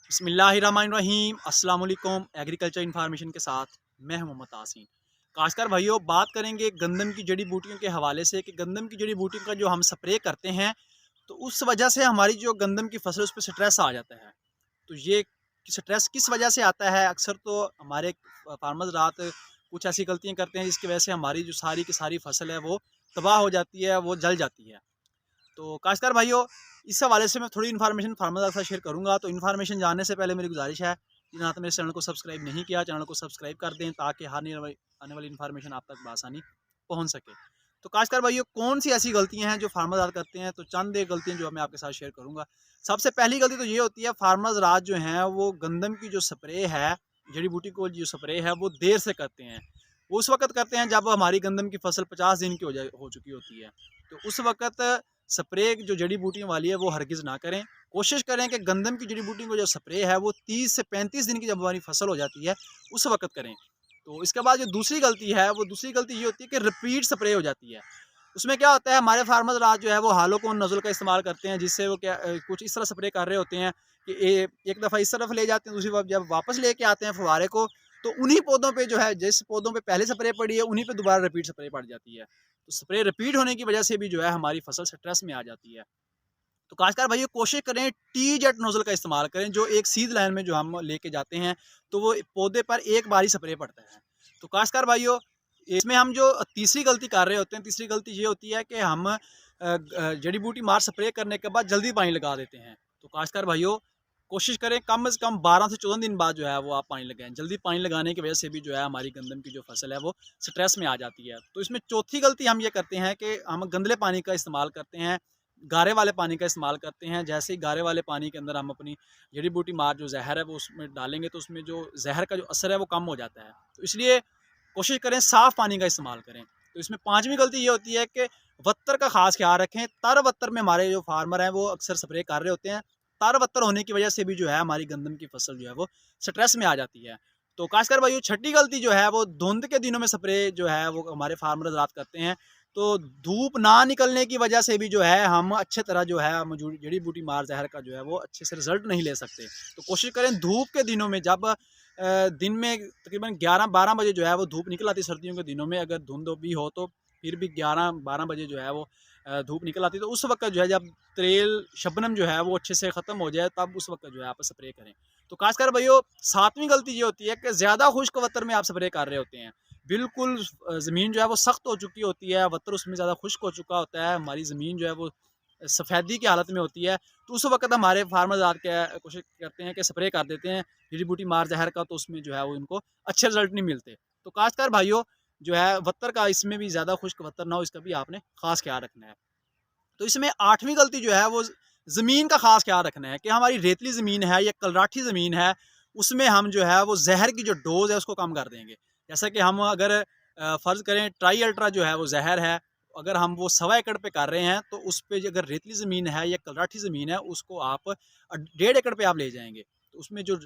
बिस्मिल्लाहिर्रहमानिर्रहीम अस्सलाम वालेकुम। एग्रीकल्चर इन्फॉर्मेशन के साथ मैं हूं मोहम्मद तासीन। काश्तकार भाइयों, बात करेंगे गंदम की जड़ी बूटियों के हवाले से कि गंदम की जड़ी बूटियों का जो हम स्प्रे करते हैं तो उस वजह से हमारी जो गंदम की फसल उस पर स्ट्रेस आ जाता है। तो ये स्ट्रेस किस वजह से आता है? अक्सर तो हमारे फार्मर्स रात कुछ ऐसी गलतियाँ करते हैं जिसकी वजह से हमारी जो सारी की सारी फसल है वो तबाह हो जाती है, वो जल जाती है। तो काश्तकार भाइयों, इस हवाले से मैं थोड़ी इन्फॉर्मेशन फार्मर के साथ शेयर करूंगा। तो इन्फॉर्मेशन जानने से पहले मेरी गुजारिश है, जिन्होंने आपने मेरे चैनल को सब्सक्राइब नहीं किया, चैनल को सब्सक्राइब कर दें ताकि आने वाली इन्फॉर्मेशन आप तक बआसानी पहुंच सके। तो काश्तकार भाइयों, कौन सी ऐसी गलतियां हैं जो फार्मर्स रात करते हैं? तो चंद एक गलतियां जो मैं आपके साथ शेयर करूंगा। सबसे पहली गलती तो ये होती है, फार्मर्स रात जो हैं वो गंदम की जो स्प्रे है, जड़ी बूटी को जो स्प्रे है वो देर से करते हैं। वो उस वक्त करते हैं जब हमारी गंदम की फसल 50 दिन की हो चुकी होती है। तो उस वक्त स्प्रे जो जड़ी बूटियों वाली है वो हरगिज़ ना करें। कोशिश करें कि गंदम की जड़ी बूटियों को जो स्प्रे है वो 30 से 35 दिन की जब हमारी फसल हो जाती है उस वक्त करें। तो इसके बाद जो दूसरी गलती है, वो दूसरी गलती ये होती है कि रिपीट स्प्रे हो जाती है। उसमें क्या होता है, हमारे फार्मर्स रात जो है वो हालोकोन नज़ल का इस्तेमाल करते हैं, जिससे वो कुछ इस तरह स्प्रे कर रहे होते हैं कि एक दफ़ा इस तरफ ले जाते हैं, दूसरी बार जब वापस लेके आते हैं फुवारे को, तो उन्हीं पौधों पे जो है, जिस पौधों पे पहले स्प्रे पड़ी है उन्हीं पे दोबारा रिपीट स्प्रे पड़ जाती है। तो स्प्रे रिपीट होने की वजह से भी जो है हमारी फसल स्ट्रेस में आ जाती है। तो काश्तकार भाइयों, कोशिश करें टी जेट नोजल का इस्तेमाल करें, जो एक सीध लाइन में जो हम लेके जाते हैं तो वो पौधे पर एक बार ही स्प्रे पड़ता है। तो काश्तकार भाइयों, इसमें हम जो तीसरी गलती कर रहे होते हैं, तीसरी गलती ये होती है कि हम जड़ी बूटी मार स्प्रे करने के बाद जल्दी पानी लगा देते हैं। तो काश्तकार भाइयों, कोशिश करें कम से कम 12 से 14 दिन बाद जो है वो आप पानी लगाएं। जल्दी पानी लगाने की वजह से भी जो है हमारी गंदम की जो फसल है वो स्ट्रेस में आ जाती है। तो इसमें चौथी गलती हम ये करते हैं कि हम गंदले पानी का इस्तेमाल करते हैं, गारे वाले पानी का इस्तेमाल करते हैं। जैसे ही गारे वाले पानी के अंदर हम अपनी जड़ी बूटी मार जो जहर है वो उसमें डालेंगे तो उसमें जो जहर का जो असर है वो कम हो जाता है। तो इसलिए कोशिश करें साफ़ पानी का इस्तेमाल करें। तो इसमें पाँचवीं गलती ये होती है कि वत्तर का खास ख्याल रखें। तर वत्तर में हमारे जो फार्मर हैं वो अक्सर स्प्रे कर रहे होते हैं। तर वत्तर होने की वजह से भी जो है हमारी गंदम की फसल जो है वो स्ट्रेस में आ जाती है। तो खासकर भाई छठी गलती जो है वो धुंध के दिनों में स्प्रे जो है वो हमारे फार्मर रात करते हैं। तो धूप ना निकलने की वजह से भी जो है हम अच्छे तरह जो है हम जड़ी बूटी मार जहर का जो है वो अच्छे से रिजल्ट नहीं ले सकते। तो कोशिश करें धूप के दिनों में, जब दिन में तकरीबन 11-12 बजे जो है वो धूप निकल आती है सर्दियों के दिनों में, अगर धुंध भी हो तो फिर भी 11-12 बजे जो है वो धूप निकल आती है। तो उस वक्त जो है जब तेल शबनम जो है वो अच्छे से ख़त्म हो जाए तब उस वक्त जो है आप स्प्रे करें। तो खासकर भैया सातवीं गलती ये होती है कि ज़्यादा खुश्क वत्तर में आप स्प्रे कर रहे होते हैं। बिल्कुल ज़मीन जो है वो सख्त हो चुकी होती है, वत्तर उसमें ज़्यादा खुश्क हो चुका होता है, हमारी ज़मीन जो है वो सफ़ेदी की हालत में होती है। तो उस वक्त हमारे फार्मर्स आके कोशिश करते हैं कि स्प्रे कर देते हैं जड़ी बूटी मार जहर का, तो उसमें जो है वो इनको अच्छे रिजल्ट नहीं मिलते। तो खासकर भाइयों जो है वत्तर का, इसमें भी ज़्यादा खुश्क वत्तर ना हो, इसका भी आपने खास ख्याल रखना है। तो इसमें आठवीं गलती जो है वो ज़मीन का खास ख्याल रखना है कि हमारी रेतली ज़मीन है या कलराठी ज़मीन है, उसमें हम जो है वो जहर की जो डोज़ है उसको कम कर देंगे। जैसा कि हम अगर फ़र्ज़ करें ट्राई अल्ट्रा जो है वो जहर है, अगर हम वो 1.25 एकड़ पे कर रहे हैं तो उस पे अगर रेतली ज़मीन है या कलराठी ज़मीन है उसको आप 1.5 एकड़ पे आप ले जाएँगे। तो उसमें जो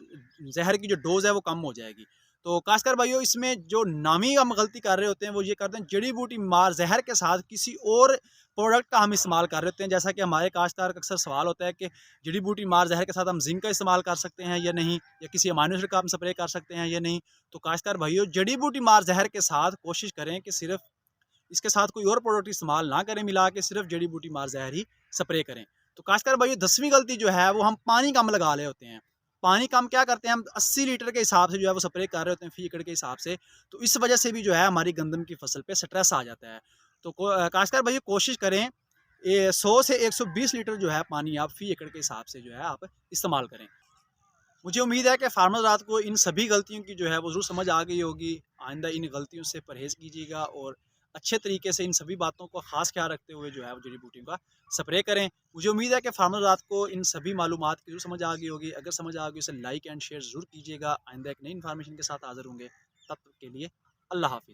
जहर की जो डोज़ है वो कम हो जाएगी। तो खासकर भाइयों, इसमें जो नामी हम गलती कर रहे होते हैं वो ये करते हैं, जड़ी बूटी मार जहर के साथ किसी और प्रोडक्ट का हम इस्तेमाल कर रहे होते हैं। जैसा कि हमारे काश्तकार का अक्सर सवाल होता है कि जड़ी बूटी मार जहर के साथ हम जिंक का इस्तेमाल कर सकते हैं या नहीं, या किसी अमाइनो एसिड का हम स्प्रे कर सकते हैं या नहीं। तो काश्तकार भाइयों, जड़ी बूटी मार जहर के साथ कोशिश करें कि सिर्फ इसके साथ कोई और प्रोडक्ट इस्तेमाल ना करें, मिला के सिर्फ जड़ी बूटी मार जहर ही स्प्रे करें। तो खासकर भाई 10वीं गलती जो है वो हम पानी कम लगा रहे होते हैं। पानी कम क्या करते हैं, हम 80 लीटर के हिसाब से जो है वो स्प्रे कर रहे होते हैं फी एकड़ के हिसाब से। तो इस वजह से भी जो है हमारी गंदम की फसल पे स्ट्रेस आ जाता है। तो खासकर भाई कोशिश करें 100 से 120 लीटर जो है पानी आप फी एकड़ के हिसाब से जो है आप इस्तेमाल करें। मुझे उम्मीद है कि फार्मर रात को इन सभी गलतियों की जो है वो ज़रूर समझ आ गई होगी। आइंदा इन गलतियों से परहेज़ कीजिएगा और अच्छे तरीके से इन सभी बातों को ख़ास ख्याल रखते हुए जो है वो जड़ी बूटियों का स्प्रे करें। मुझे उम्मीद है कि फार्मर रात को इन सभी मालूमात की ज़रूर समझ आ गई होगी। अगर समझ आ गई इसे लाइक एंड शेयर ज़रूर कीजिएगा। आइंदा एक नई इन्फॉर्मेशन के साथ हाज़िर होंगे। तब तक के लिए अल्लाह हाफ़िज़।